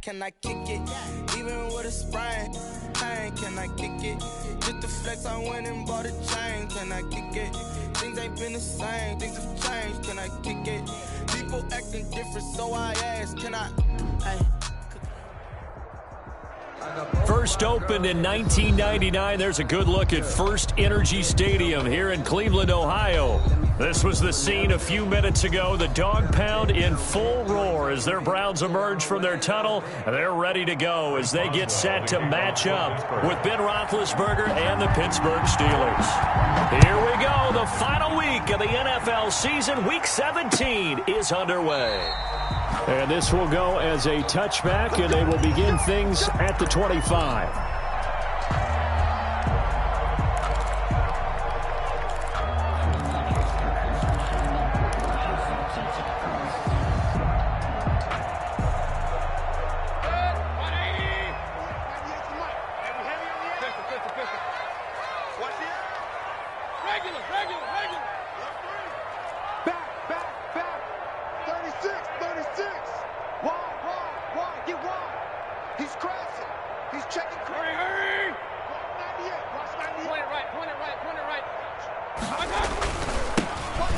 can I kick it? Even with a sprain, pain, can I kick it? Just the flex, I went and bought a chain, can I kick it? Things ain't been the same, things have changed, can I kick it? People acting different, so I ask, can I? Ay. First opened in 1999. There's a good look at First Energy Stadium here in Cleveland, Ohio. This was the scene a few minutes ago. The dog pound in full roar as their Browns emerge from their tunnel. They're ready to go as they get set to match up with Ben Roethlisberger and the Pittsburgh Steelers. Here we go. The final week of the NFL season. Week 17 is underway. And this will go as a touchback, and they will begin things at the 25.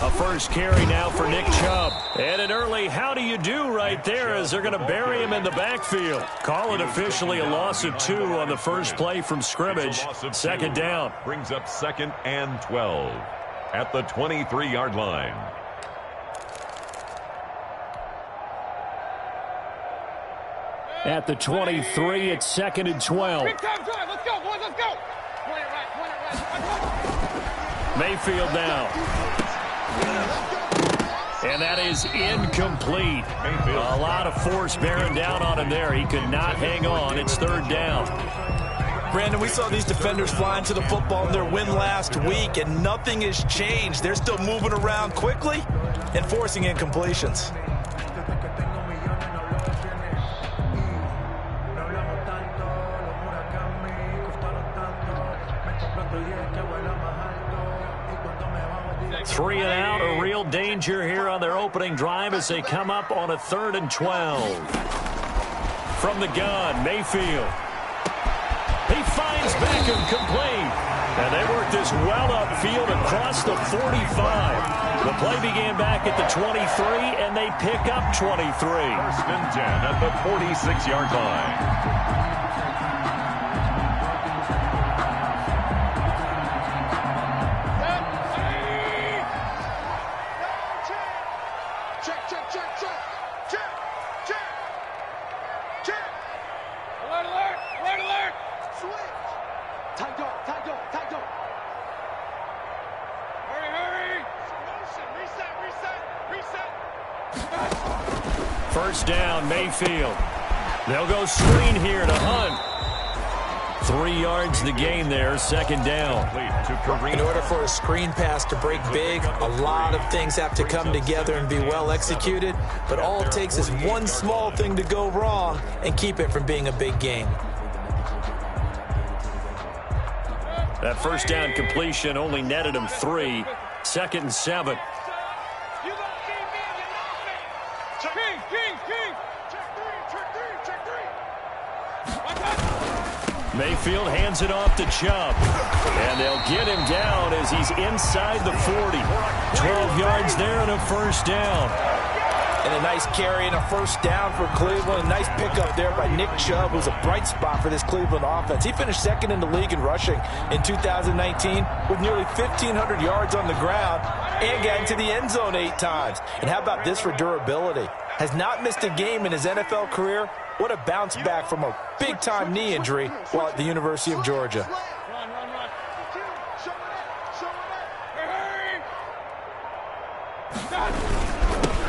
A first carry now for Nick Chubb. And an early how do you do right there as they're going to bury him in the backfield. Call it officially a loss of 2 on the first play from scrimmage. Second down. Brings up 2nd and 12 at the 23-yard line. At the 23, it's 2nd and 12. Big time drive. Let's go, boys. Let's go. Point it right. Mayfield now. And that is incomplete. A lot of force bearing down on him there. He could not hang on. It's 3rd down. Brandon, we saw these defenders flying to the football in their win last week, and nothing has changed. They're still moving around quickly and forcing incompletions. Three and out, a real danger here on their opening drive as they come up on a 3rd and 12. From the gun, Mayfield. He finds Beckham complete. And they work this well upfield across the 45. The play began back at the 23, and they pick up 23. 1st and 10 at the 46-yard line. First down, Mayfield. They'll go screen here to Hunt. 3 yards the gain there, 2nd down. In order for a screen pass to break big, a lot of things have to come together and be well executed. But all it takes is one small thing to go wrong and keep it from being a big game. That first down completion only netted him 3. 2nd and 7. Mayfield hands it off to Chubb. And they'll get him down as he's inside the 40. 12 yards there and a first down. And a nice carry and a first down for Cleveland. A nice pickup there by Nick Chubb, who's a bright spot for this Cleveland offense. He finished 2nd in the league in rushing in 2019 with nearly 1,500 yards on the ground and got into the end zone 8 times. And how about this for durability? Has not missed a game in his NFL career. What a bounce back from a big-time knee injury while at the University of Georgia.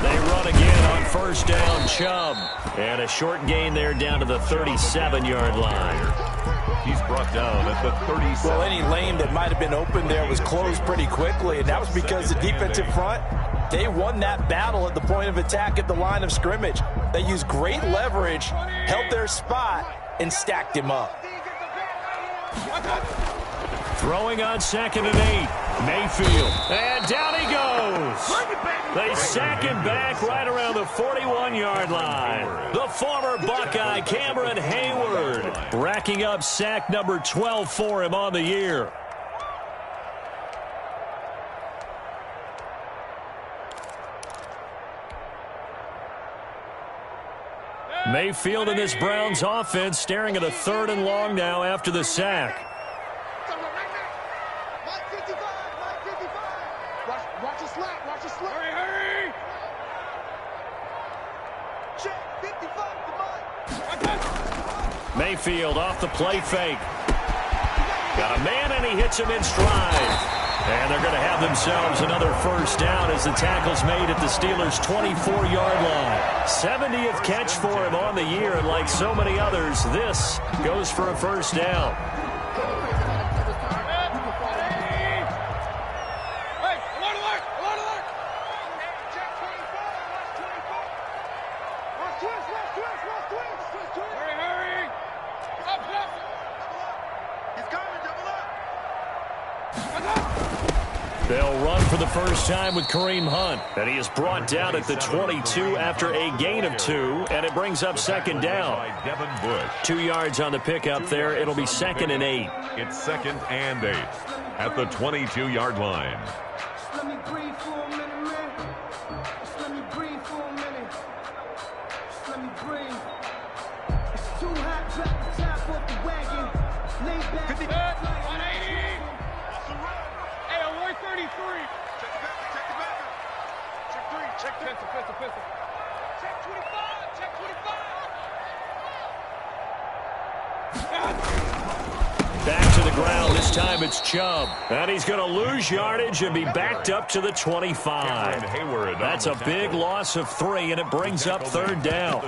They run again on first down, Chubb. And a short gain there down to the 37-yard line. He's brought down at the 37. Well, any lane that might have been open there was closed pretty quickly, and that was because the defensive front, they won that battle at the point of attack at the line of scrimmage. They used great leverage, held their spot, and stacked him up. Throwing on 2nd and 8. Mayfield. And down he goes. They sack him back right around the 41-yard line. The former Buckeye, Cameron Hayward, racking up sack number 12 for him on the year. Mayfield in this Browns offense staring at a 3rd and long now after the sack. Watch the slap. Watch the slap. Hurry. Check 55. Come on. Mayfield off the play fake. Got a man, and he hits him in stride. And they're going to have themselves another first down as the tackle's made at the Steelers' 24-yard line. 70th catch for him on the year, and like so many others, this goes for a first down. They'll run for the first time with Kareem Hunt, and he is brought down at the 22 after a gain of 2, and it brings up 2nd down. 2 yards on the pickup there. It'll be 2nd and 8. It's 2nd and 8 at the 22-yard line. Let me breathe for a minute, man. Let me breathe for a minute. Let me breathe. It's too hot, drop the top off the wagon. Lay back. 180. Hey, on 133. Check the back. Check 3. Check pistol. Check 25. Check 25. Back to the ground. This time it's Chubb. And he's going to lose yardage and be backed up to the 25. That's a big loss of 3, and it brings up 3rd down.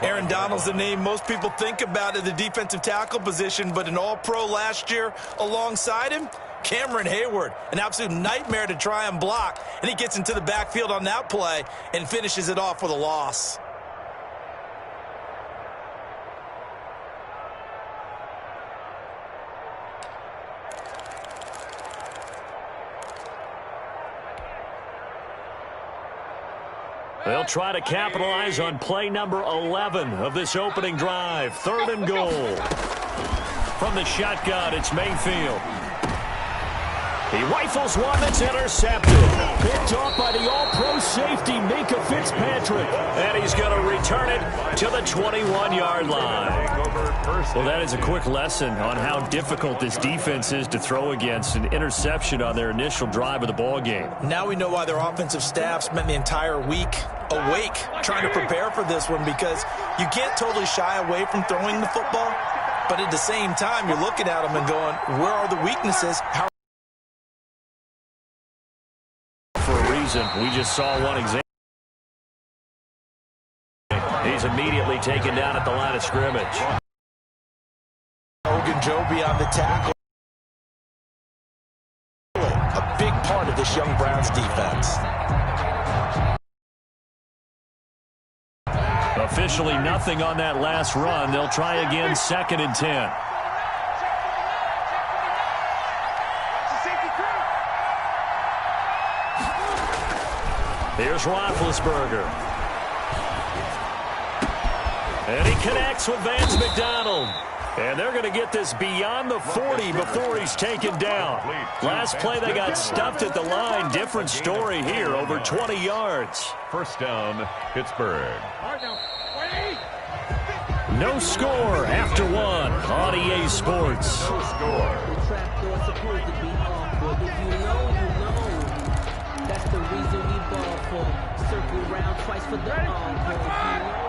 Aaron Donald's the name most people think about at the defensive tackle position, but an all-pro last year alongside him, Cameron Hayward, an absolute nightmare to try and block. And he gets into the backfield on that play and finishes it off with a loss. They'll try to capitalize on play number 11 of this opening drive. 3rd and goal. From the shotgun, it's Mayfield. He rifles one that's intercepted. Picked off by the all-pro safety, Minkah Fitzpatrick. And he's going to return it to the 21-yard line. Well, that is a quick lesson on how difficult this defense is to throw against. An interception on their initial drive of the ballgame. Now we know why their offensive staff spent the entire week awake trying to prepare for this one, because you can't totally shy away from throwing the football, but at the same time, you're looking at them and going, where are the weaknesses? How we just saw one example. He's immediately taken down at the line of scrimmage. Ogunjobi on the tackle. A big part of this young Browns defense. Officially nothing on that last run. They'll try again, 2nd and 10. Here's Roethlisberger. And he connects with Vance McDonald. And they're going to get this beyond the 40 before he's taken down. Last play, they got stuffed at the line. Different story here, over 20 yards. First down, Pittsburgh. No score after 1 on EA Sports. No score. That's the reason we ball for. Circle round twice for the encore.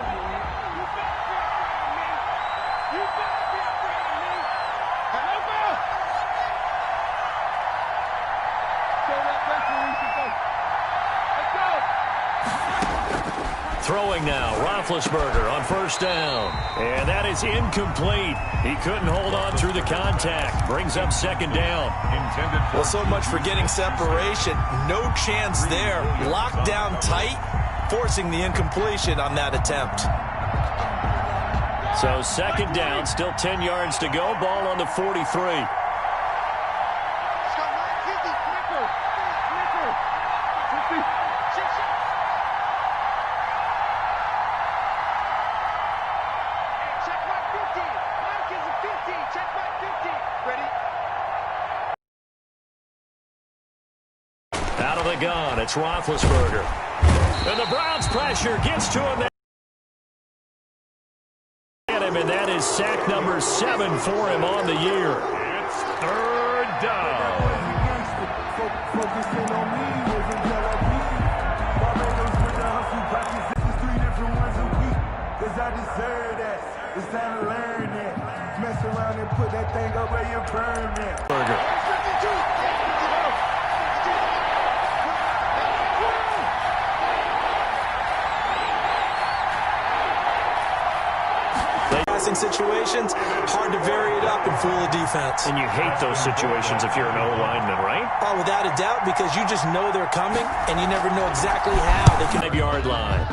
Throwing now, Roethlisberger on first down. And that is incomplete. He couldn't hold on through the contact. Brings up 2nd down. Well, so much for getting separation. No chance there. Locked down tight, forcing the incompletion on that attempt. So 2nd down, still 10 yards to go. Ball on the 43. It's Roethlisberger. And the Browns pressure gets to him. And that is sack number 7 for him on the year. It's third down. Focusing on me wasn't jealousy. Barbados with the hustle practice. This is 3 different ones a week. Cause I deserve that. It's time to learn that. Mess around and put that thing up where you burn that. Situations, hard to vary it up and fool the defense. And you hate those situations if you're an O-lineman, right? Oh, without a doubt, because you just know they're coming, and you never know exactly how they can. 5-yard line.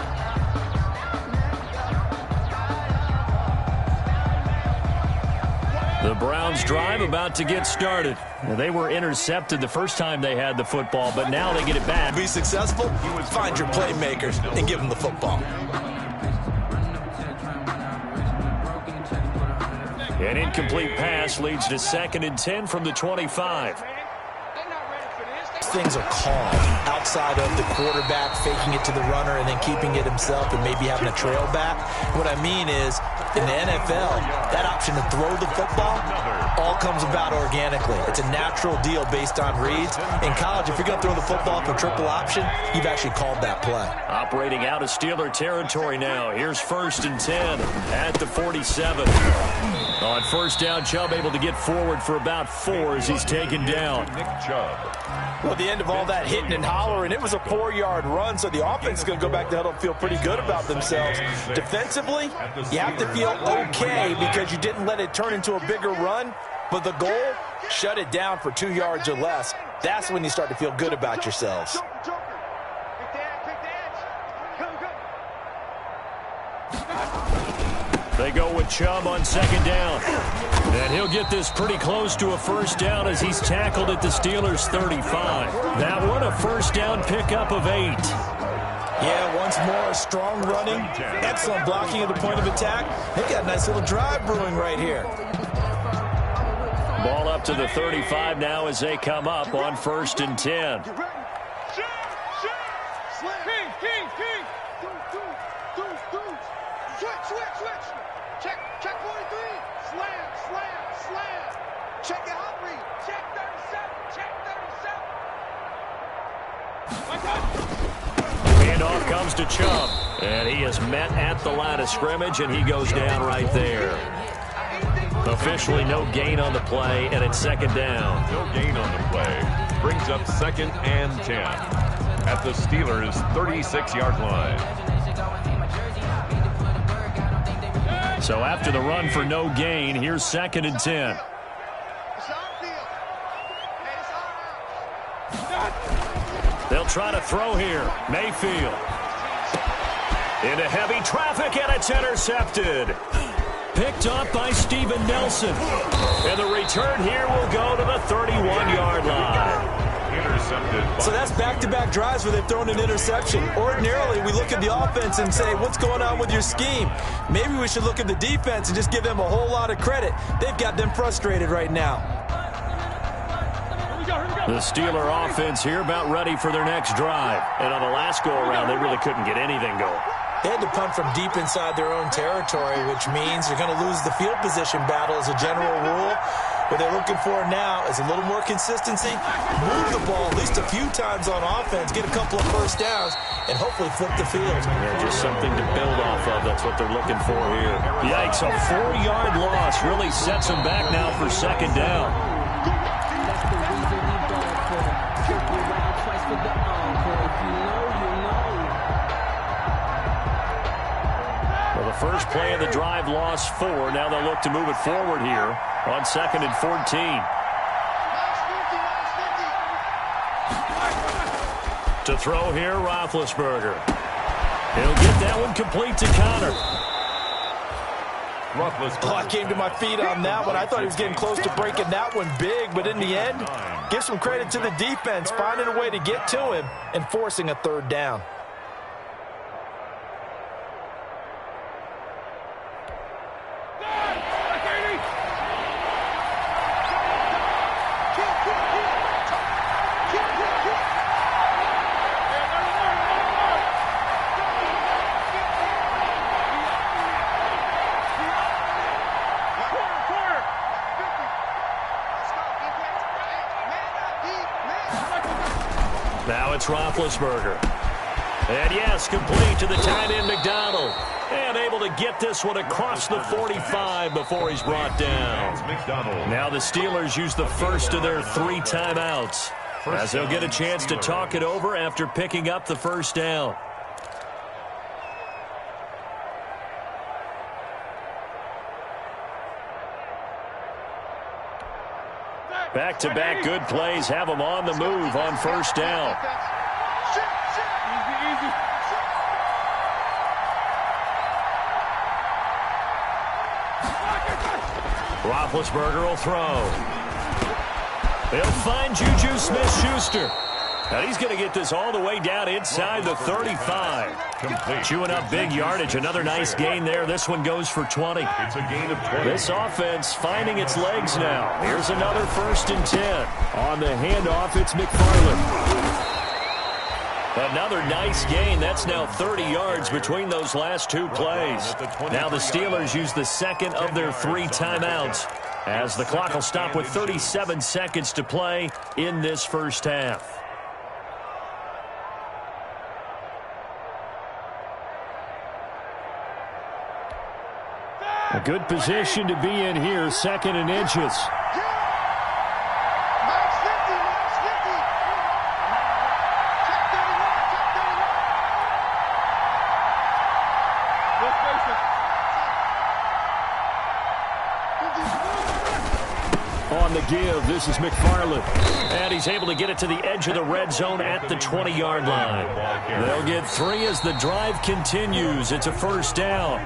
The Browns drive about to get started. They were intercepted the first time they had the football, but now they get it back. Be successful, find your playmakers and give them the football. An incomplete pass leads to 2nd and 10 from the 25. Things are calm outside of the quarterback faking it to the runner and then keeping it himself and maybe having a trail back. What I mean is, in the NFL, that option to throw the football all comes about organically. It's a natural deal based on reads. In college, if you're going to throw the football for triple option, you've actually called that play. Operating out of Steeler territory now. Here's 1st and 10 at the 47. On first down, Chubb able to get forward for about 4 as he's taken down. Nick Chubb. Well, at the end of all that hitting and hollering, it was a 4-yard run, so the offense is going to go back to huddle and feel pretty good about themselves. Defensively, you have to feel okay because you didn't let it turn into a bigger run, but the goal, shut it down for 2 yards or less. That's when you start to feel good about yourselves. They go with Chubb on 2nd down. And he'll get this pretty close to a first down as he's tackled at the Steelers' 35. That one a first down pickup of 8. Yeah, once more, strong running, excellent blocking at the point of attack. They've got a nice little drive brewing right here. Ball up to the 35 now as they come up on 1st and 10. Check 43. Slam. Check your hot read. Check 37. Handoff comes to Chubb. And he is met at the line of scrimmage, and he goes down right there. Officially no gain on the play, and it's 2nd down. No gain on the play. Brings up 2nd and 10 at the Steelers' 36-yard line. So after the run for no gain, here's 2nd and 10. They'll try to throw here. Mayfield. Into heavy traffic, and it's intercepted. Picked up by Steven Nelson. And the return here will go to the 31-yard line. Intercepted. So that's back-to-back drives where they've thrown an interception. Ordinarily, we look at the offense and say, what's going on with your scheme? Maybe we should look at the defense and just give them a whole lot of credit. They've got them frustrated right now. The Steeler offense here about ready for their next drive. And on the last go-around, they really couldn't get anything going. They had to punt from deep inside their own territory, which means you're going to lose the field position battle as a general rule. What they're looking for now is a little more consistency, move the ball at least a few times on offense, get a couple of first downs, and hopefully flip the field. Yeah, just something to build off of. That's what they're looking for here. Yikes, a 4-yard loss really sets them back now for 2nd down. Well, the first play of the drive lost 4. Now they'll look to move it forward here on 2nd and 14. To throw here, Roethlisberger. He'll get that one complete to Connor. Oh, I came to my feet on that one. I thought he was getting close to breaking that one big, but in the end, give some credit to the defense, finding a way to get to him and forcing a 3rd down. it's Roethlisberger. And yes, complete to the tight end McDonald. And able to get this one across the 45 before he's brought down. Now the Steelers use the first of their 3 timeouts, as they'll get a chance to talk it over after picking up the first down. Back-to-back good plays have them on the move on first down. Roethlisberger will throw. He'll find Juju Smith-Schuster. And he's going to get this all the way down inside the 35. Chewing up big yardage. Another nice gain there. This one goes for 20. It's a gain of 20. This offense finding its legs now. Here's another 1st and 10. On the handoff, it's McFarland. Another nice gain. That's now 30 yards between those last 2 plays. Now the Steelers use the second of their 3 timeouts, as the clock will stop with 37 seconds to play in this first half. A good position to be in here, 2nd and inches. On the give, this is McFarland. And he's able to get it to the edge of the red zone at the 20-yard line. They'll get 3 as the drive continues. It's a first down.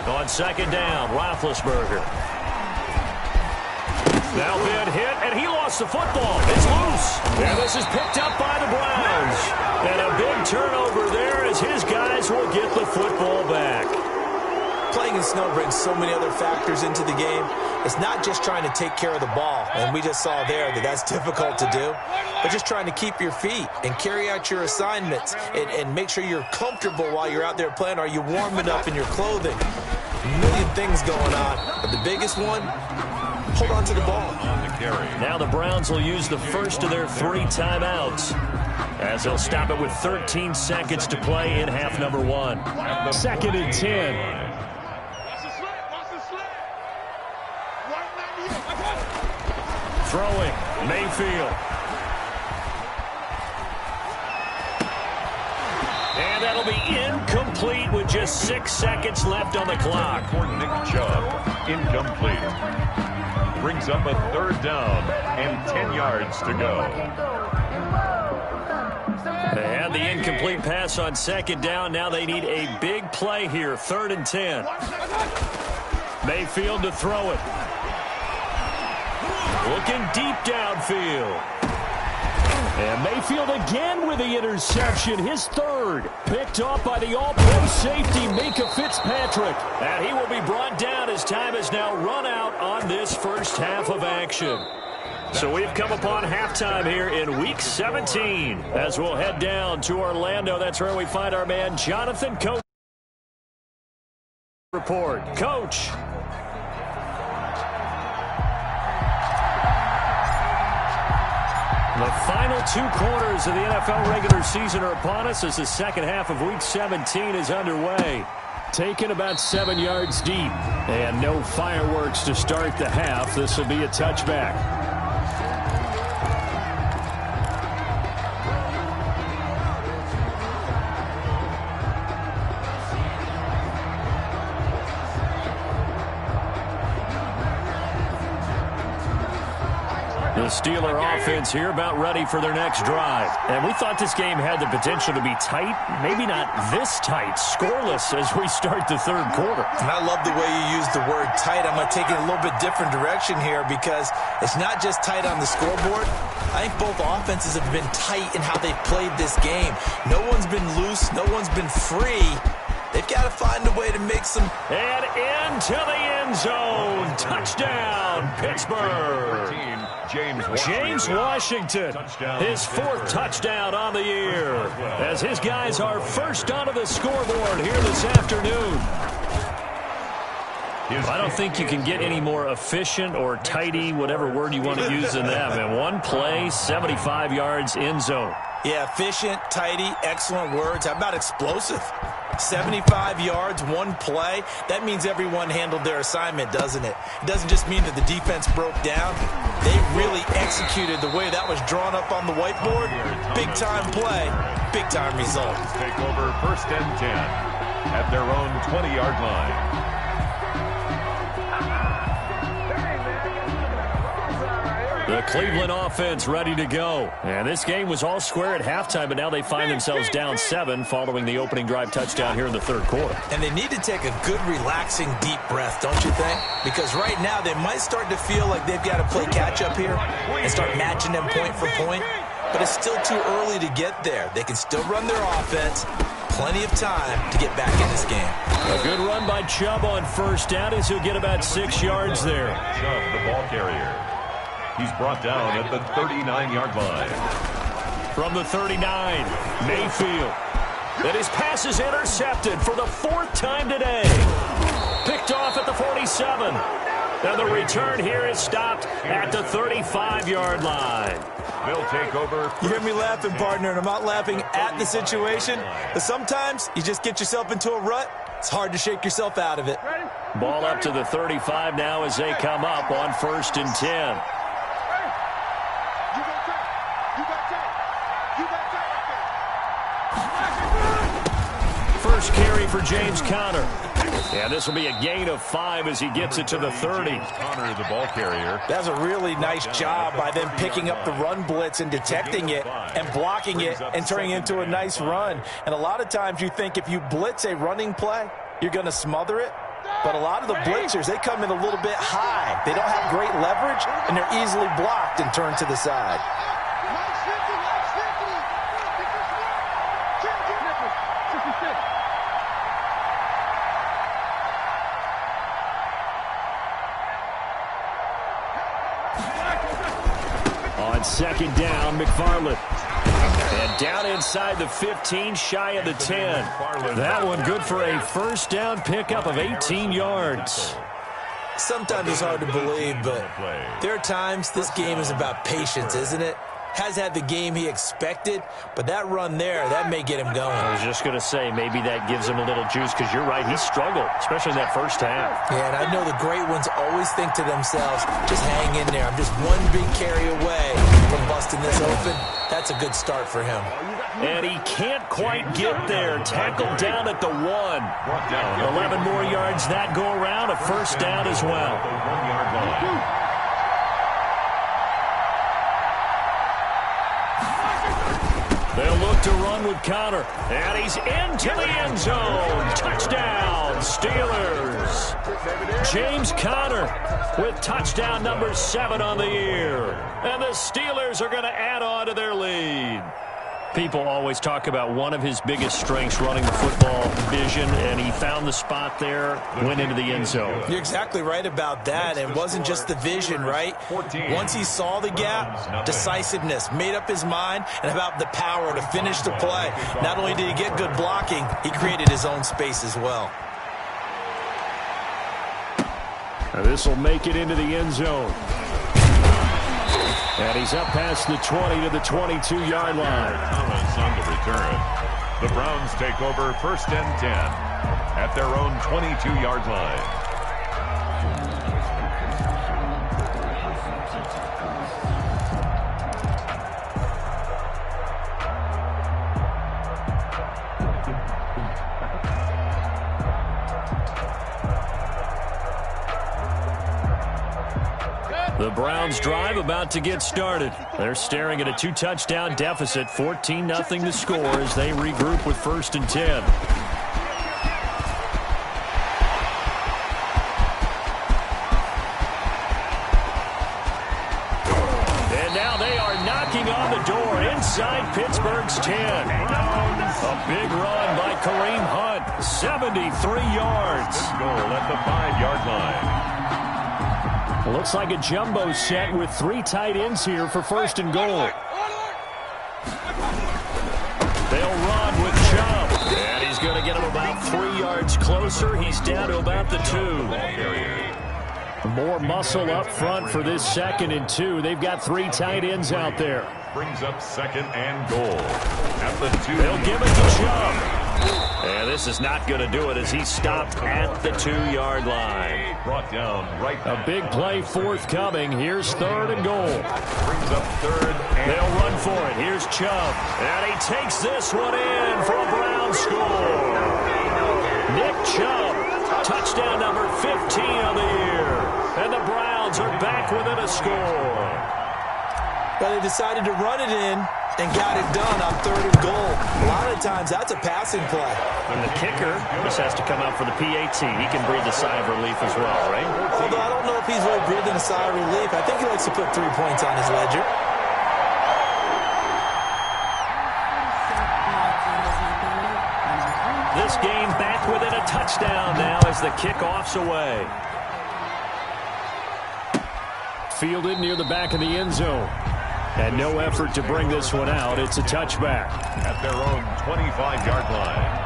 On 2nd down, Roethlisberger. Now been hit, and he lost the football. It's loose. And this is picked up by the Browns. And a big turnover there as his guys will get the football back. Playing in snow brings so many other factors into the game. It's not just trying to take care of the ball, and we just saw there that that's difficult to do, but just trying to keep your feet and carry out your assignments and make sure you're comfortable while you're out there playing. Are you warm enough in your clothing? A million things going on, but the biggest one, hold on to the ball. Now the Browns will use the first of their 3 timeouts, as they'll stop it with 13 seconds to play in half number 1. 2nd and 10. Throwing, Mayfield. And that'll be incomplete with just 6 seconds left on the clock. For Nick Chubb, incomplete. Brings up a 3rd down and 10 yards to go. They had the incomplete pass on 2nd down. Now they need a big play here. 3rd and 10. Mayfield to throw it. Looking deep downfield. And Mayfield again with the interception, his 3rd. Picked off by the all-pro safety, Minka Fitzpatrick. And he will be brought down as time has now run out on this first half of action. So we've come upon halftime here in Week 17. As we'll head down to Orlando, that's where we find our man Jonathan Coach. Report. Coach. The final 2 quarters of the NFL regular season are upon us as the second half of Week 17 is underway. Taken about 7 yards deep. And no fireworks to start the half. This will be a touchback. The Steeler offense here about ready for their next drive. And we thought this game had the potential to be tight, maybe not this tight, scoreless as we start the 3rd quarter. And I love the way you use the word tight. I'm going to take it a little bit different direction here because it's not just tight on the scoreboard. I think both offenses have been tight in how they've played this game. No one's been loose. No one's been free. They've They've got to find a way to make some... And into the end zone. Touchdown, Pittsburgh. James Washington, his 4th touchdown on the year, as his guys are first onto the scoreboard here this afternoon. I don't think you can get any more efficient or tidy, whatever word you want to use in that. And one play, 75 yards end zone. Yeah, efficient, tidy, excellent words. How about explosive? 75 yards, one play. That means everyone handled their assignment, doesn't it? It doesn't just mean that the defense broke down. They really executed the way that was drawn up on the whiteboard. Big-time play, big-time result. Take over 1st and 10 at their own 20-yard line. The Cleveland offense ready to go. And this game was all square at halftime, but now they find themselves down 7 following the opening drive touchdown here in the 3rd quarter. And they need to take a good, relaxing, deep breath, don't you think? Because right now they might start to feel like they've got to play catch-up here and start matching them point for point. But it's still too early to get there. They can still run their offense. Plenty of time to get back in this game. A good run by Chubb on 1st down as he'll get about 6 yards there. Chubb, the ball carrier. He's brought down at the 39-yard line. From the 39, Mayfield. And his pass is intercepted for the 4th time today. Picked off at the 47. And the return here is stopped at the 35-yard line. They'll take over. You hear me laughing, partner, and I'm not laughing at the situation. But sometimes you just get yourself into a rut. It's hard to shake yourself out of it. Ball up to the 35 now as they come up on 1st and 10. First carry for James Conner. And this will be a gain of 5 as he gets it to the 30. Conner, the ball carrier. That's a really nice job by them picking up the run blitz and detecting it and blocking it and turning it into a nice run. And a lot of times you think if you blitz a running play, you're going to smother it. But a lot of the blitzers, they come in a little bit high. They don't have great leverage, and they're easily blocked and turned to the side. On 2nd down, McFarland. And down inside the 15, shy of the 10. That one good for a 1st down pickup of 18 yards. Sometimes it's hard to believe, but there are times this game is about patience, isn't it? Has had the game he expected, but that run there, that may get him going. I was just going to say, maybe that gives him a little juice, because you're right, he struggled, especially in that 1st half. Yeah, and I know the great ones always think to themselves, just hang in there. I'm just one big carry away from busting this open. That's a good start for him. And he can't quite get there. Tackled down at the 1. 11 more yards that go around, a 1st down as well. 1-yard line. They'll look to run with Conner. And he's into the end zone. Touchdown, Steelers. James Conner with touchdown number 7 on the year. And the Steelers are going to add on to their lead. People always talk about one of his biggest strengths, running the football, vision, and he found the spot there, went into the end zone. You're exactly right about that. It wasn't just the vision, right? Once he saw the gap, decisiveness, made up his mind, and about the power to finish the play. Not only did he get good blocking, he created his own space as well. This will make it into the end zone. And he's up past the 20 to the 22-yard line. Thomas on the return. The Browns take over 1st and 10 at their own 22-yard line. The Browns drive about to get started. They're staring at a 2-touchdown deficit, 14-0 to score as they regroup with 1st and 10. And now they are knocking on the door inside Pittsburgh's 10. A big run by Kareem Hunt. 73 yards. Goal at the 5-yard line. Looks like a jumbo set with 3 tight ends here for first and goal. They'll run with Chubb. And he's going to get him about 3 yards closer. He's down to about the 2. More muscle up front for this 2nd and 2. They've got 3 tight ends out there. Brings up 2nd and goal at the 2. They'll give it to Chubb. And this is not going to do it as he stopped at the 2-yard line. Brought down right. A big play forthcoming. Here's 3rd and goal. Brings up 3rd. And they'll run for it. Here's Chubb. And he takes this one in for a Brown score. Nick Chubb, touchdown number 15 on the year. And the Browns are back within a score. But they decided to run it in and got it done on 3rd and goal. A lot of times, that's a passing play. And the kicker just has to come out for the PAT. He can breathe a sigh of relief as well, right? Although I don't know if he's really breathing a sigh of relief. I think he likes to put 3 points on his ledger. This game back within a touchdown now as the kickoff's away. Fielded near the back of the end zone. And no effort to bring this one out. It's a touchback. At their own 25-yard line.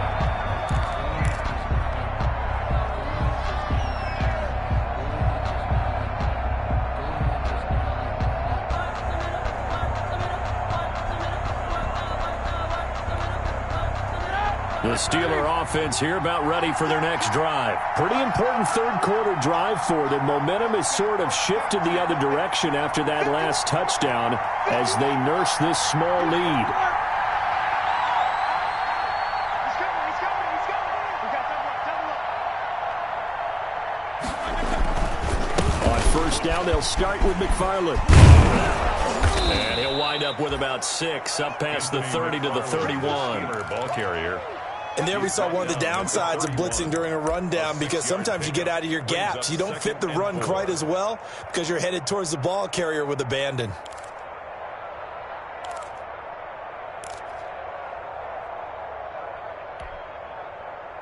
The Steeler offense here about ready for their next drive. Pretty important 3rd quarter drive for them. Momentum has sort of shifted the other direction after that last touchdown as they nurse this small lead. On 1st down, they'll start with McFarland. And he'll wind up with about 6 up past the 30 to the 31. Ball carrier. And there we saw one of the downsides of blitzing during a rundown, because sometimes you get out of your gaps. You don't fit the run quite as well because you're headed towards the ball carrier with abandon.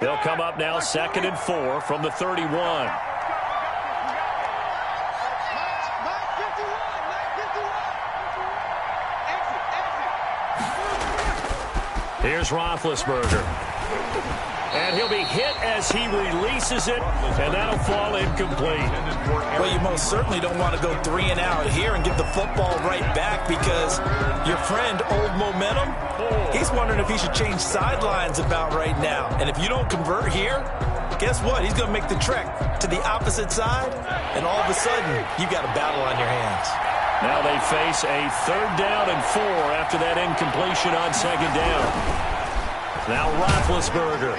They'll come up now 2nd and 4 from the 31. Here's Roethlisberger. And he'll be hit as he releases it, and that'll fall incomplete. Well, you most certainly don't want to go 3 and out here and give the football right back, because your friend, Old Momentum, he's wondering if he should change sidelines about right now. And if you don't convert here, guess what? He's going to make the trek to the opposite side, and all of a sudden, you've got a battle on your hands. Now they face a 3rd down and 4 after that incompletion on 2nd down. Now Roethlisberger.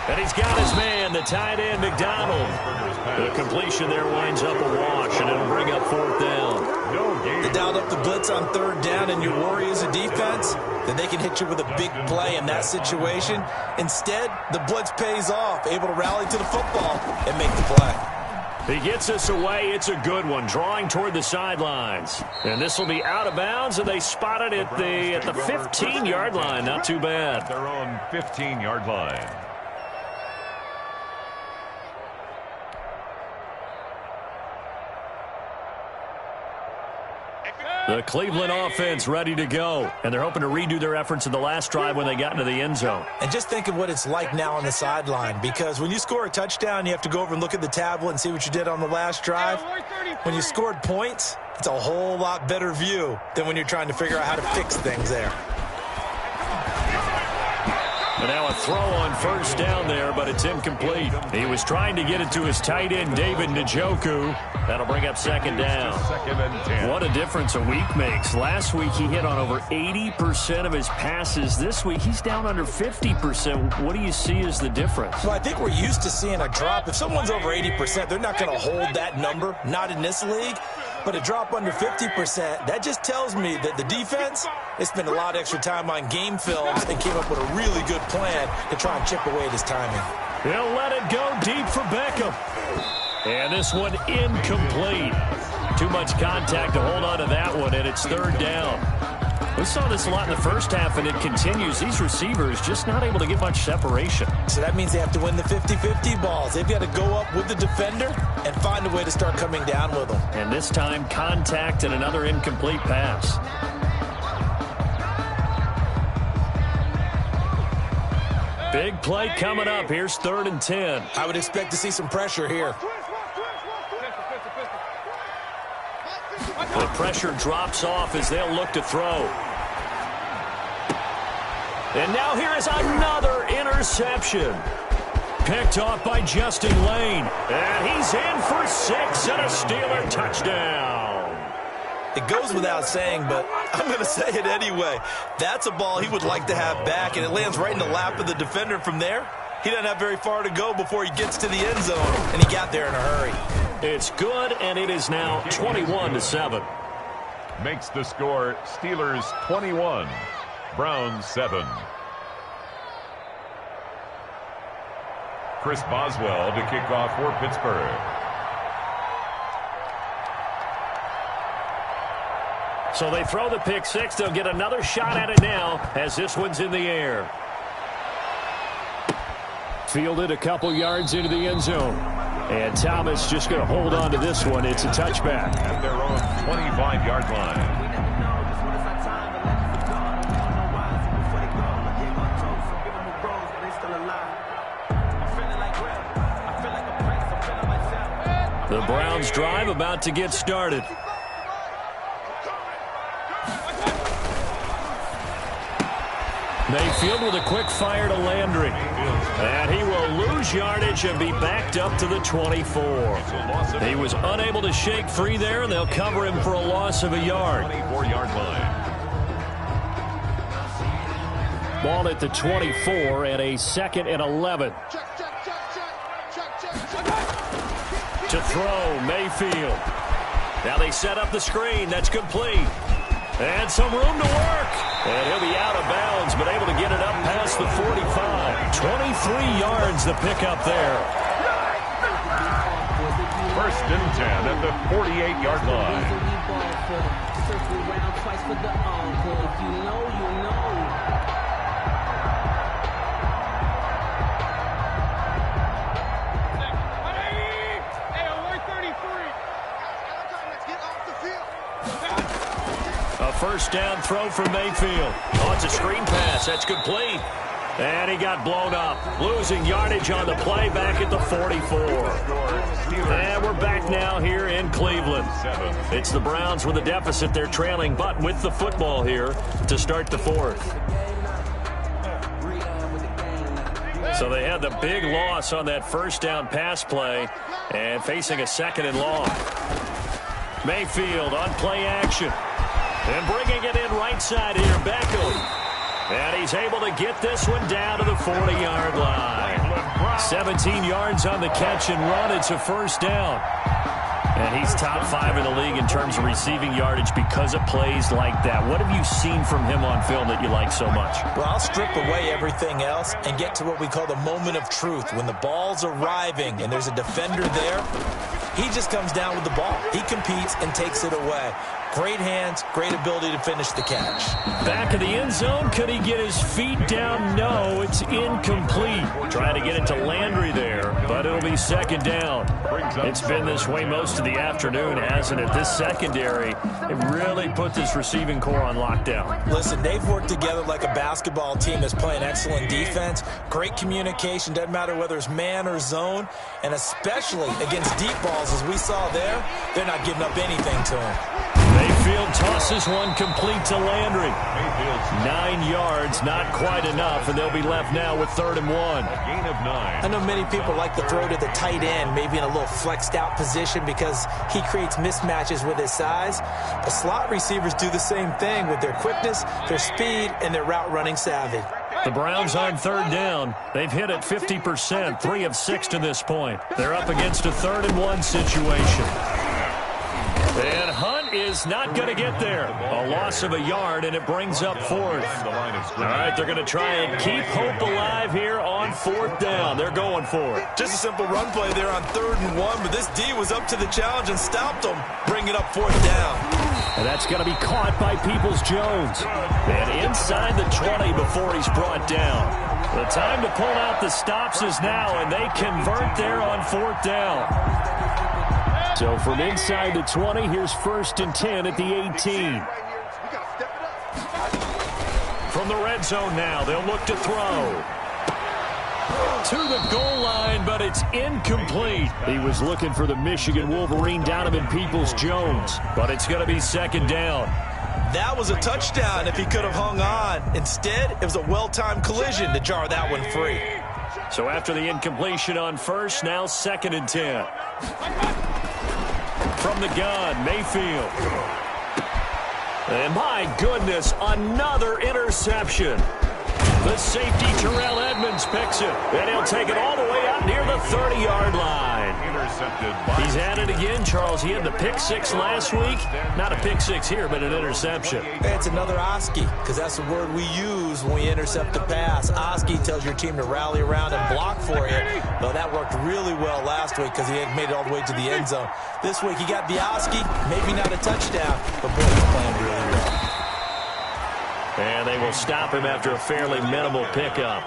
And he's got his man, the tight end, McDonald. The completion there winds up a wash, and it'll bring up 4th down. They dialed up the blitz on 3rd down, and your worry as a defense that they can hit you with a big play in that situation. Instead, the blitz pays off, able to rally to the football and make the play. He gets us away. It's a good one, drawing toward the sidelines. And this will be out of bounds, and they spot it at the 15-yard line. Not too bad. Their own 15-yard line. The Cleveland offense ready to go, and they're hoping to redo their efforts in the last drive when they got into the end zone. And just think of what it's like now on the sideline, because when you score a touchdown, you have to go over and look at the tablet and see what you did on the last drive. When you scored points, it's a whole lot better view than when you're trying to figure out how to fix things there. And now a throw on 1st down there, but it's incomplete. He was trying to get it to his tight end, David Njoku. That'll bring up 2nd down. 2nd and 10. What a difference a week makes. Last week he hit on over 80% of his passes. This week he's down under 50%. What do you see as the difference? Well, I think we're used to seeing a drop. If someone's over 80%, they're not going to hold that number, not in this league. But a drop under 50%, that just tells me that the defense has spent a lot of extra time on game films and came up with a really good plan to try and chip away at his timing. He'll let it go deep for Beckham. And this one incomplete. Too much contact to hold on to that one, and it's 3rd down. We saw this a lot in the first half, and it continues. These receivers just not able to get much separation. So that means they have to win the 50-50 balls. They've got to go up with the defender and find a way to start coming down with them. And this time, contact and another incomplete pass. Big play coming up. Here's 3rd and 10. I would expect to see some pressure here. The pressure drops off as they'll look to throw. And now here is another interception. Picked off by Justin Lane. And he's in for 6 and a Steeler touchdown. It goes without saying, but I'm going to say it anyway. That's a ball he would like to have back, and it lands right in the lap of the defender. From there, he doesn't have very far to go before he gets to the end zone, and he got there in a hurry. It's good, and it is now 21-7. Makes the score Steelers 21, Browns 7. Chris Boswell to kick off for Pittsburgh. So they throw the pick six. They'll get another shot at it now as this one's in the air. Fielded a couple yards into the end zone. And Thomas just going to hold on to this one. It's a touchback. At their own 25-yard line. The Browns drive about to get started. Mayfield with a quick fire to Landry. And he will lose yardage and be backed up to the 24. He was unable to shake free there, and they'll cover him for a loss of a yard. 24-yard line. Ball at the 24 and a 2nd and 11. To throw, Mayfield. Now they set up the screen. That's complete. And some room to work. And he'll be out of bounds, but able to get it up past the 45. 23 yards the pickup there. 1st and 10 at the 48-yard line. A 1st down throw for Mayfield. Oh, it's a screen pass. That's complete. And he got blown up. Losing yardage on the play back at the 44. And we're back now here in Cleveland. It's the Browns with a deficit. They're trailing, but with the football here to start the 4th. So they had the big loss on that 1st down pass play and facing a 2nd and long. Mayfield on play action. And bringing it in right side here, Beckham. And he's able to get this one down to the 40-yard line. 17 yards on the catch and run. It's a 1st down. And he's top 5 in the league in terms of receiving yardage because of plays like that. What have you seen from him on film that you like so much? Well, I'll strip away everything else and get to what we call the moment of truth. When the ball's arriving and there's a defender there, he just comes down with the ball. He competes and takes it away. Great hands, great ability to finish the catch. Back of the end zone. Could he get his feet down? No, it's incomplete. Trying to get it to Landry there, but it'll be 2nd down. It's been this way most of the afternoon, hasn't it? This secondary, it really put this receiving core on lockdown. Listen, they've worked together like a basketball team that's playing excellent defense. Great communication, doesn't matter whether it's man or zone, and especially against deep balls, as we saw there, they're not giving up anything to him. Mayfield tosses one complete to Landry. 9 yards, not quite enough, and they'll be left now with 3rd and 1. A gain of 9. I know many people like to throw to the tight end, maybe in a little flexed out position because he creates mismatches with his size. But slot receivers do the same thing with their quickness, their speed, and their route running savvy. The Browns on 3rd down. They've hit it 50%, 3 of 6 to this point. They're up against a 3rd and 1 situation. And Hunt is not going to get there. A loss of a yard, and it brings up fourth. All right, they're going to try and keep hope alive here on fourth down. They're going for it. Just a simple run play there on 3rd and 1, but this D was up to the challenge and stopped them. Bring it up 4th down. And that's going to be caught by Peoples-Jones. And inside the 20 before he's brought down. The time to pull out the stops is now, and they convert there on 4th down. So from inside the 20, here's 1st and 10 at the 18. From the red zone now, they'll look to throw. To the goal line, but it's incomplete. He was looking for the Michigan Wolverine, Donovan Peoples-Jones, but it's going to be 2nd down. That was a touchdown if he could have hung on. Instead, it was a well-timed collision to jar that one free. So after the incompletion on 1st, now 2nd and 10. From the gun, Mayfield. And my goodness, another interception. The safety, Terrell Edmonds, picks it. And he'll take it all the way out near the 30-yard line. He's at it again, Charles. He had the pick 6 last week. Not a pick 6 here, but an interception. It's another Oski, because that's the word we use when we intercept a pass. Oski tells your team to rally around and block for you. Well, that worked really well last week because he had made it all the way to the end zone. This week he got the Oski, maybe not a touchdown, but boy, he's playing really well. And they will stop him after a fairly minimal pickup.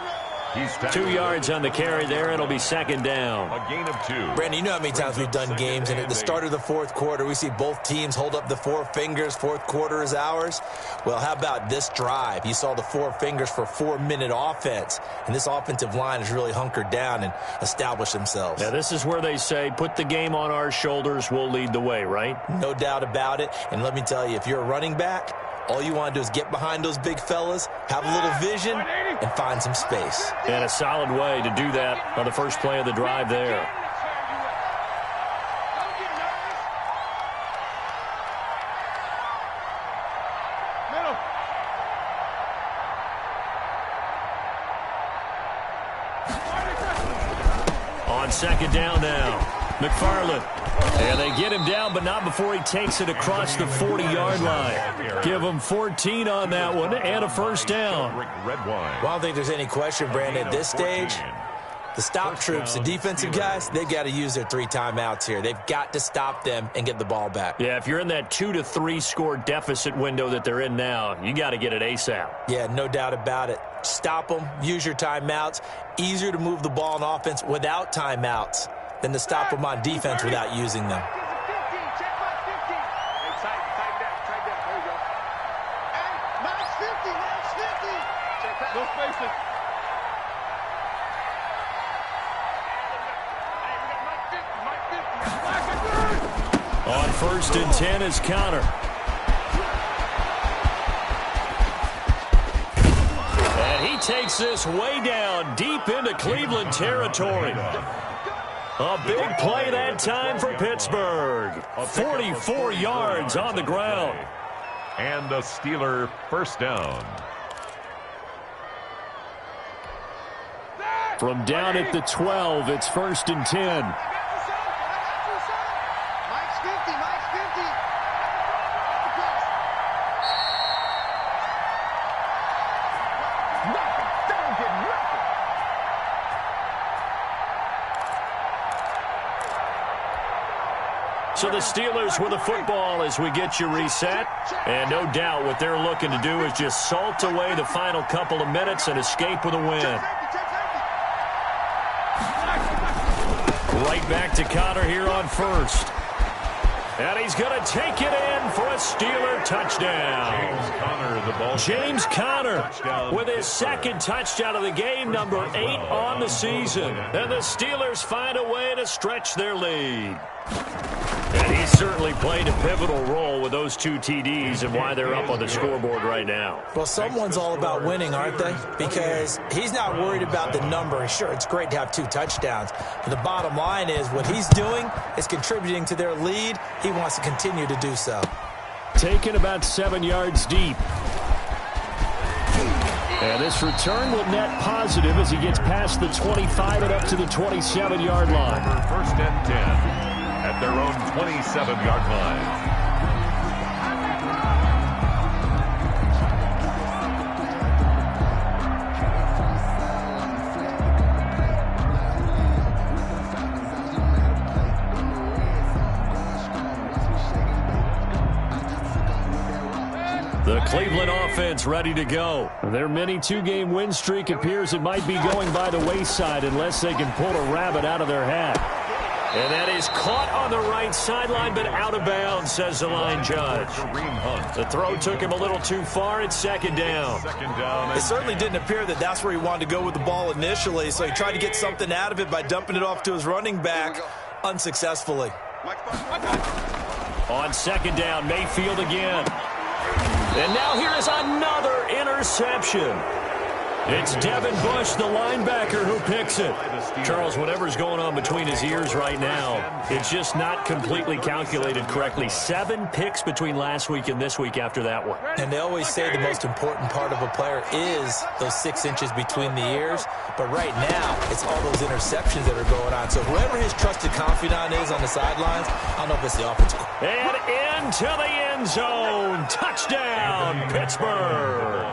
2 yards on the carry there. It'll be 2nd down. A gain of 2. Brandon, you know how many times we've done games, and at the start of the 4th quarter, we see both teams hold up the 4 fingers. 4th quarter is ours. Well, how about this drive? You saw the 4 fingers for 4-minute offense, and this offensive line has really hunkered down and established themselves. Yeah, this is where they say, put the game on our shoulders, we'll lead the way, right? No doubt about it. And let me tell you, if you're a running back, all you want to do is get behind those big fellas, have a little vision, and find some space. And a solid way to do that on the first play of the drive there. On 2nd down now, McFarland. And they get him down, but not before he takes it across the 40-yard line. Give him 14 on that one and a 1st down. Well, I don't think there's any question, Brandon, at this stage, the stop troops, the defensive guys, they've got to use their 3 timeouts here. They've got to stop them and get the ball back. Yeah, if you're in that 2 to 3 score deficit window that they're in now, you got to get it ASAP. Yeah, no doubt about it. Stop them, use your timeouts. Easier to move the ball on offense without timeouts than to stop them on defense without using them. On 1st and 10 is Connor. And he takes this way down deep into Cleveland territory. A big play that time for Pittsburgh. 44 yards on the ground. And a Steeler 1st down. From down at the 12, it's 1st and 10. So the Steelers with the football as we get you reset. And no doubt what they're looking to do is just salt away the final couple of minutes and escape with a win. Right back to Connor here on 1st. And he's going to take it in for a Steeler touchdown. James Conner with his 2nd touchdown of the game, number 8 on the season. And the Steelers find a way to stretch their lead. And he's certainly played a pivotal role with those 2 TDs and why they're up on the scoreboard right now. Well, someone's all about winning, aren't they? Because he's not worried about the number. Sure, it's great to have 2 touchdowns. But the bottom line is what he's doing is contributing to their lead. He wants to continue to do so. Taken about 7 yards deep. And this return will net positive as he gets past the 25 and up to the 27-yard line. 1st and 10 at their own 27-yard line. Cleveland offense ready to go. Their mini two-game win streak appears it might be going by the wayside unless they can pull a rabbit out of their hat. And that is caught on the right sideline, but out of bounds, says the line judge. The throw took him a little too far. It's second down. It certainly didn't appear that that's where he wanted to go with the ball initially, so he tried to get something out of it by dumping it off to his running back unsuccessfully. On second down, Mayfield again. And now here is another interception. It's Devin Bush, the linebacker, who picks it. Charles, whatever's going on between his ears right now, it's just not completely calculated correctly. 7 picks between last week and this week after that one. And they always say the most important part of a player is those 6 inches between the ears. But right now, it's all those interceptions that are going on. So whoever his trusted confidant is on the sidelines, I don't know if it's the offensive. And into the end zone. Touchdown, Pittsburgh.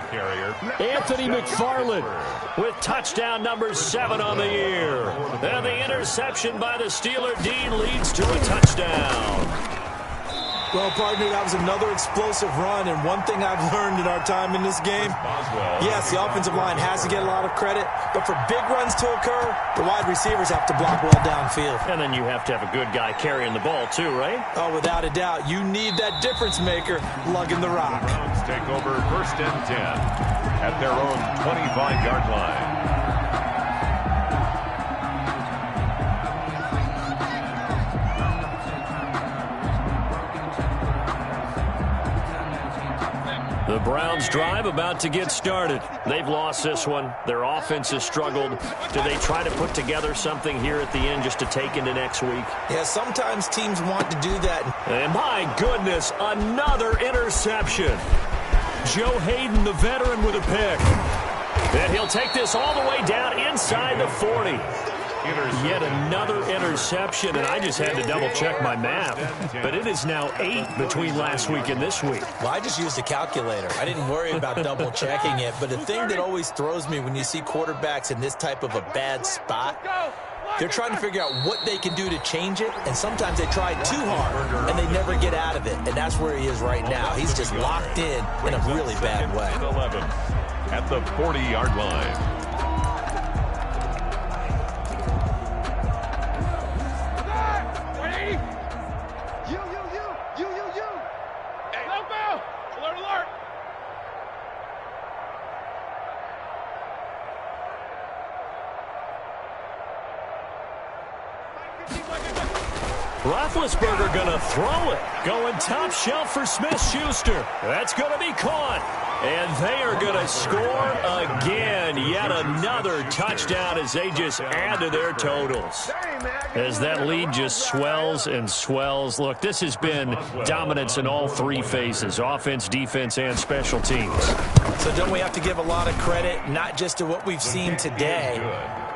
Anthony McFarland with touchdown number 7 on the year. And the interception by the Steeler Dean leads to a touchdown. Well, partner, that was another explosive run, and one thing I've learned in our time in this game, yes, the offensive line has to get a lot of credit, but for big runs to occur, the wide receivers have to block well downfield. And then you have to have a good guy carrying the ball too, right? Oh, without a doubt. You need that difference maker lugging the rock. Browns take over 1st and 10 at their own 25-yard line. The Browns drive about to get started. They've lost this one. Their offense has struggled. Do they try to put together something here at the end just to take into next week? Yeah, sometimes teams want to do that. And my goodness, another interception. Joe Hayden, the veteran, with a pick. And he'll take this all the way down inside the 40. Yet another interception, and I just had to double-check my math. But it is now 8 between last week and this week. Well, I just used a calculator. I didn't worry about double-checking it. But the thing that always throws me when you see quarterbacks in this type of a bad spot, they're trying to figure out what they can do to change it, and sometimes they try too hard, and they never get out of it. And that's where he is right now. He's just locked in a really bad way. 11 at the 40-yard line. Roethlisberger going to throw it. Going top shelf for Smith-Schuster. That's going to be caught. And they are going to score again. Yet another touchdown as they just add to their totals. As that lead just swells and swells. Look, this has been dominance in all 3 phases. Offense, defense, and special teams. So don't we have to give a lot of credit, not just to what we've seen today,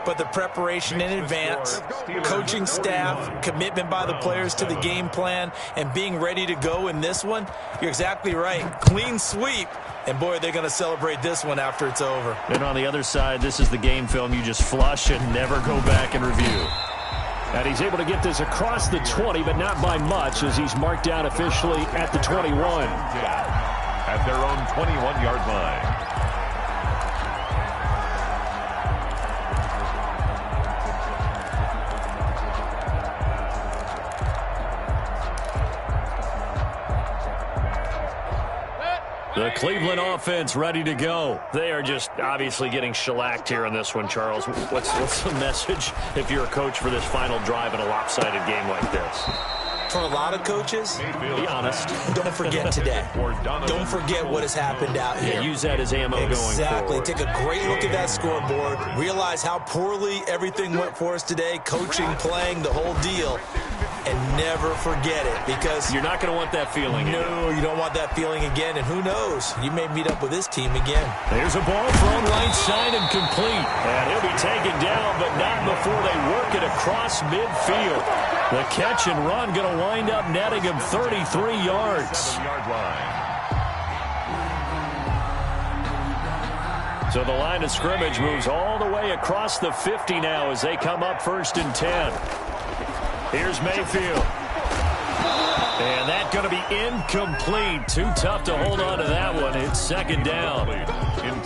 but the preparation in advance, coaching staff, commitment by the players to the game plan, and being ready to go in this one? You're exactly right. Clean sweep. And, boy, they're going to celebrate this one after it's over. And on the other side, this is the game film you just flush and never go back and review. And he's able to get this across the 20, but not by much, as he's marked down officially at the 21. At their own 21-yard line. The Cleveland offense ready to go. They are just obviously getting shellacked here in this one, Charles. What's the message if you're a coach for this final drive in a lopsided game like this? For a lot of coaches, be honest. Don't forget today. Don't forget what has happened out here. Yeah, use that as ammo going forward. Exactly. Take a great look at that scoreboard. Realize how poorly everything went for us today. Coaching, playing, the whole deal. And never forget it, because you're not going to want that feeling. No, you don't want that feeling again. And who knows? You may meet up with this team again. There's a ball thrown right side and complete. And he'll be taken down, but not before they work it across midfield. The catch and run going to wind up netting him 33 yards. So the line of scrimmage moves all the way across the 50 now as they come up 1st and 10. Here's Mayfield. And that's going to be incomplete. Too tough to hold on to that one. It's second down.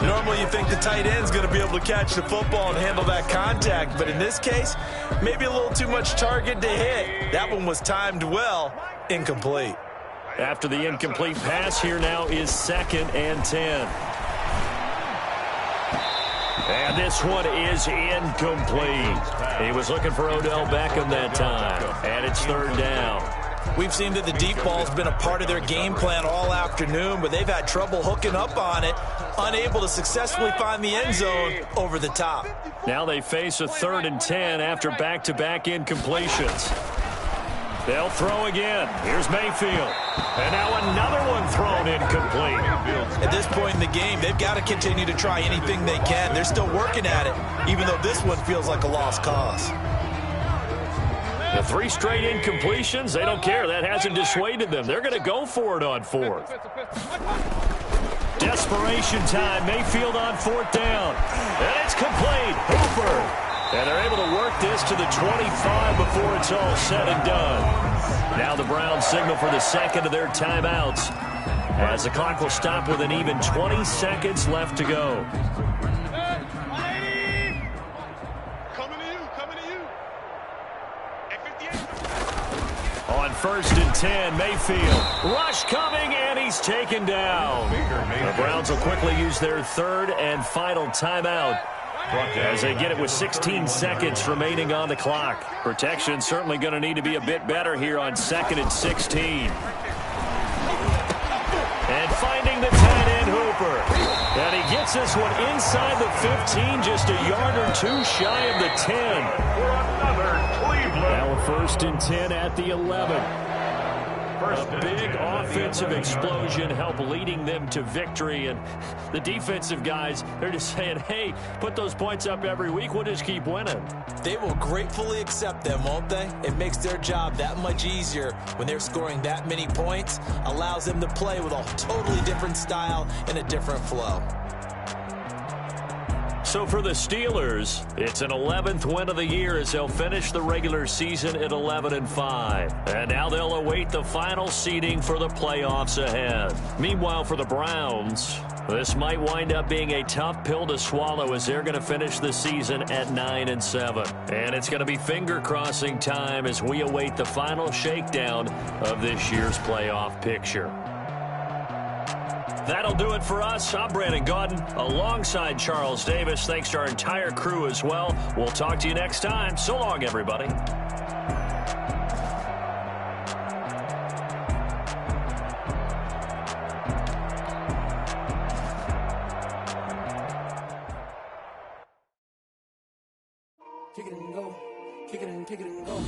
Normally you think the tight end's going to be able to catch the football and handle that contact, but in this case, maybe a little too much target to hit. That one was timed well. Incomplete. After the incomplete pass, here now is 2nd and 10. And this one is incomplete. He was looking for Odell Beckham that time. And it's 3rd down. We've seen that the deep ball's been a part of their game plan all afternoon, but they've had trouble hooking up on it, unable to successfully find the end zone over the top. Now they face a 3rd and 10 after back-to-back incompletions. They'll throw again. Here's Mayfield. And now another one thrown incomplete. At this point in the game, they've got to continue to try anything they can. They're still working at it, even though this one feels like a lost cause. The 3 straight incompletions, they don't care. That hasn't dissuaded them. They're going to go for it on 4th. Desperation time. Mayfield on 4th down. And it's complete. Hooper. And they're able to work this to the 25 before it's all said and done. Now the Browns signal for the 2nd of their timeouts, as the clock will stop with an even 20 seconds left to go. On 1st and 10, Mayfield. Rush coming, and he's taken down. The Browns will quickly use their 3rd and final timeout, as they get it with 16 seconds remaining on the clock. Protection certainly going to need to be a bit better here on 2nd and 16. And finding the tight end, Hooper. And he gets this one inside the 15, just a yard or 2 shy of the 10. Now a 1st and 10 at the 11. A big offensive explosion helped leading them to victory, and the defensive guys, they're just saying, hey, put those points up every week, we'll just keep winning. They will gratefully accept them, won't they? It makes their job that much easier when they're scoring that many points, allows them to play with a totally different style and a different flow. So for the Steelers, it's an 11th win of the year as they'll finish the regular season at 11-5. And now they'll await the final seeding for the playoffs ahead. Meanwhile, for the Browns, this might wind up being a tough pill to swallow as they're going to finish the season at 9-7. And it's going to be finger-crossing time as we await the final shakedown of this year's playoff picture. That'll do it for us. I'm Brandon Gaudin alongside Charles Davis. Thanks to our entire crew as well. We'll talk to you next time. So long, everybody. Kick it and go. Kick it and kick it and go.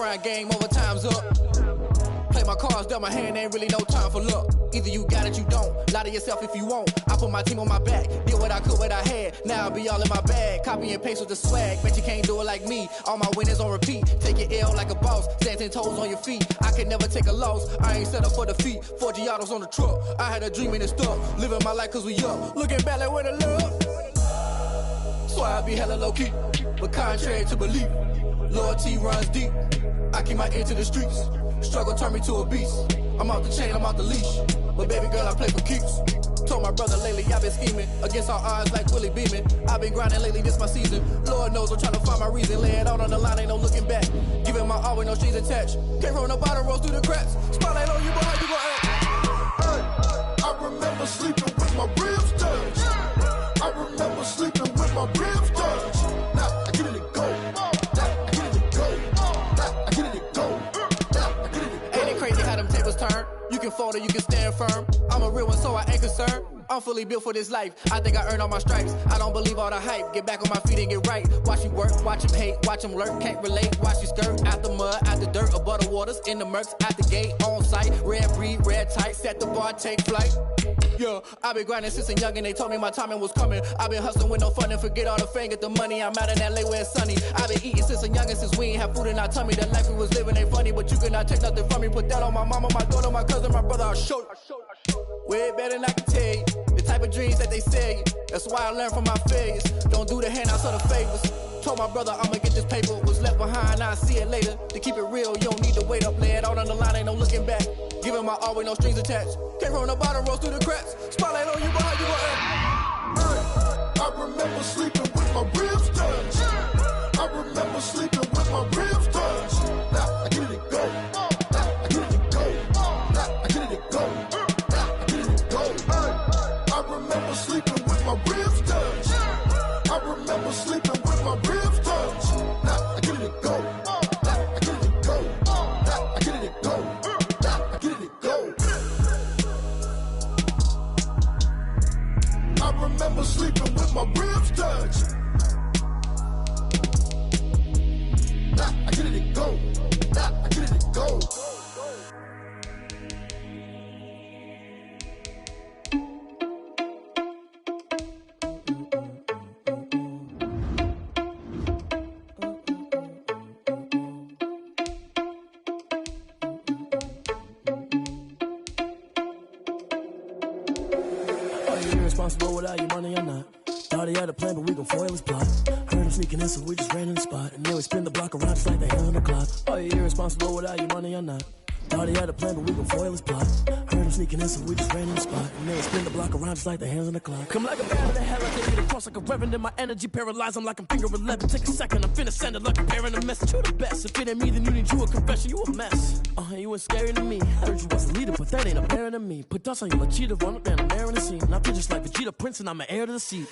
grind game, overtime's up. Play my cards, dealt my hand, ain't really no time for luck. Either you got it, you don't. Lie to yourself if you won't. I put my team on my back, did what I could, what I had. Now I'll be all in my bag, copy and paste with the swag. Bet you can't do it like me. All my winners on repeat. Take your L like a boss, stand 10 toes on your feet. I can never take a loss. I ain't set up for defeat. 4 Giottos on the truck. I had a dream and it stuck. Living my life cause we up. Looking back like where the love. So I be hella low key, but contrary to belief, loyalty runs deep. I keep my ear to the streets. Struggle turned me to a beast. I'm off the chain, I'm off the leash. But baby girl, I play for keeps. Told my brother lately, I've been scheming. Against all odds like Willie Beeman. I've been grinding lately, this my season. Lord knows I'm trying to find my reason. Lay it out on the line, ain't no looking back. Giving my all with no strings attached. Came from the bottom, rose through the cracks. Spotlight on you, boy, how you gon' act? Hey, I remember sleeping with my ribs touched. I remember sleeping with my ribs touched. Now I get it to go. Now I get it to go. Now I get it to go. Now I get it to go. Ain't it crazy how them tables turn? You can fold or you can stand firm. I'm a real one, so I ain't concerned. I'm fully built for this life. I think I earned all my stripes. I don't believe all the hype. Get back on my feet and get right. Watch you work, watch him hate, watch him lurk. Can't relate, watch you skirt. Out the mud, out the dirt, above the waters, in the murks, out the gate, on site. Red breed, red tight, set the bar, take flight. Yeah, I been grinding since a youngin'. They told me my timing was coming. I been hustling with no fun and forget all the fame, get the money. I'm out in LA where it's sunny. I been eating since a youngin', since we ain't have food in our tummy. The life we was living ain't funny, but you cannot take nothing from me. Put that on my mama, my daughter, my cousin, my brother. I'll show you. Way better than I can tell you. The type of dreams that they sell you. That's why I learned from my failures. Don't do the handouts or the favors. Told my brother I'ma get this paper. Was left behind, I'll see it later. To keep it real, you don't need to wait up. Lay it out on the line, ain't no looking back. Giving my all with no strings attached. Came from the bottom, rose through the cracks. Spotlight on you, but how you gon' act? I remember sleeping with my ribs touched. I remember sleeping with my ribs touched. Now I get it to go. Now I get it to go. Now I get it to go. Now I get it to go. I remember sleeping with my ribs touched. I remember sleeping with my ribs touched. Now I get it to go. Now I get it to go. Now I get it to go. Now I get it to go. I remember sleeping with my ribs touched. Now I get it to go. Now I get it to go. Responsible without your money or not. Thought he had a plan, but we gon' foil his plot. Heard him sneaking in, so we just ran in the spot. And then we spin the block around just like the hand on the clock. Are you irresponsible without your money or not? Thought he had a plan, but we gon' foil his plot. Heard him sneaking in, so we just ran in the spot. And then we spin the block around just like the hands on the clock. Come like a bat of the hell, I take it across like a reverend. In my energy paralyzed, I'm like I'm finger 11. Take a second, I'm finna send it like a parent a message. You the best, if it ain't me, then you need you a confession. You a mess. You ain't scary to me. Heard you was a leader, but that ain't apparent to me. Put dust on you like cheetah, run up down, I'm air in the scene. I feel just like Vegeta Prince, and I'm an heir to the seat.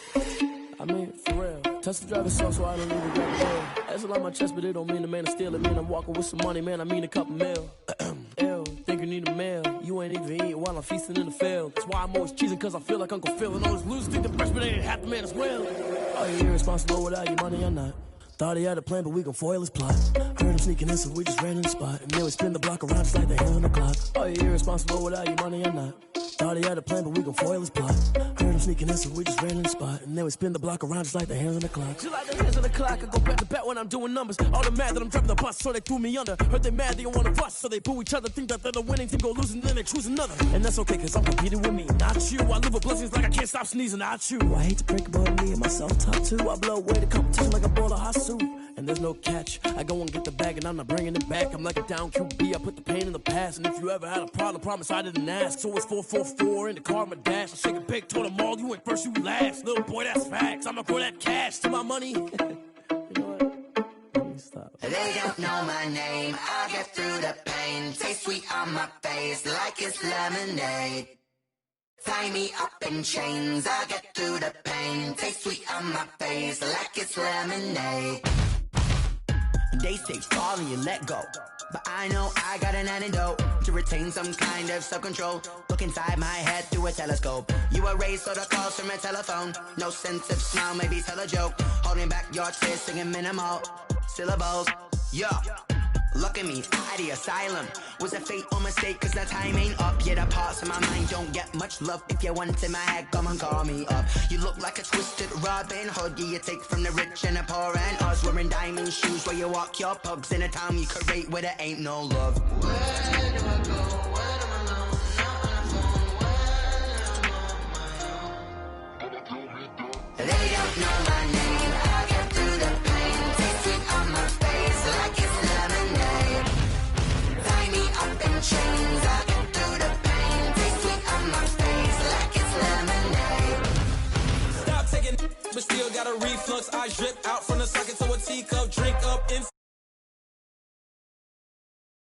I mean, for real. Touch the driver's self, so I don't even grab the wheel. That's a lot on my chest, but it don't mean the man to steal it. Mean I'm walking with some money, man, I mean a couple mil. Ew, think you need a meal. You ain't even eating while I'm feasting in the field. That's why I'm always cheesing, cause I feel like Uncle Phil. And all those losers think the freshman ain't half the man as well. Are you irresponsible without your money or not? Thought he had a plan, but we gon' foil his plot. Heard him sneaking in, so we just ran in the spot. And then we spin the block around just like the hand on the clock. Are you irresponsible without your money or not? Thought he had a plan, but we gon' foil his plot. Heard him sneaking in, so we just ran in the spot. And then we spin the block around just like the hands on the clock. Just like the hands on the clock, I go back to back when I'm doing numbers. All the mad that I'm driving the bus, so they threw me under. Heard they mad, they don't wanna bust, so they boo each other. Think that they're the winning team, go losing, then they choose another. And that's okay, cause I'm competing with me, not you. I live with blessings like I can't stop sneezing, not you. I hate to break about me and my self-talk too. I blow away the competition like a ball of hot soup. And there's no catch. I go and get the bag and I'm not bringing it back. I'm like a down QB, I put the pain in the past. And if you ever had a problem, promise I didn't ask. So it's 444 in the car, my dash. I shake a big, told them all, you went first, you last. Little boy, that's facts. I'ma grow that cash to my money. You know what? Stop. They don't know my name. I get through the pain. Taste sweet on my face like it's lemonade. Tie me up in chains. I get through the pain. Taste sweet on my face like it's lemonade. They say fall and you let go, but I know I got an antidote to retain some kind of self-control. Look inside my head through a telescope. You erase all the calls from a telephone. No sense of smile, maybe tell a joke. Holding back your tears, singing minimal syllables. Yeah, Look at me, out of the asylum. Was a fate or mistake, cause the time ain't up. Yeah, the parts of my mind don't get much love. If you want in my head, come and call me up. You look like a twisted Robin Hood. Yeah, you take from the rich and the poor and us. Wearing diamond shoes where you walk your pugs in a town you create where there ain't no love. Where do I go? When I'm alone? Not on the phone. When I'm on my own. They don't know my name. I get through the pain. Taste sweet on my face like it's lemonade. Tie me up in chains. I get through the pain. Taste sweet on my face like it's lemonade. Stop taking, but still got a reflux. I drip out from the socket to a teacup drink.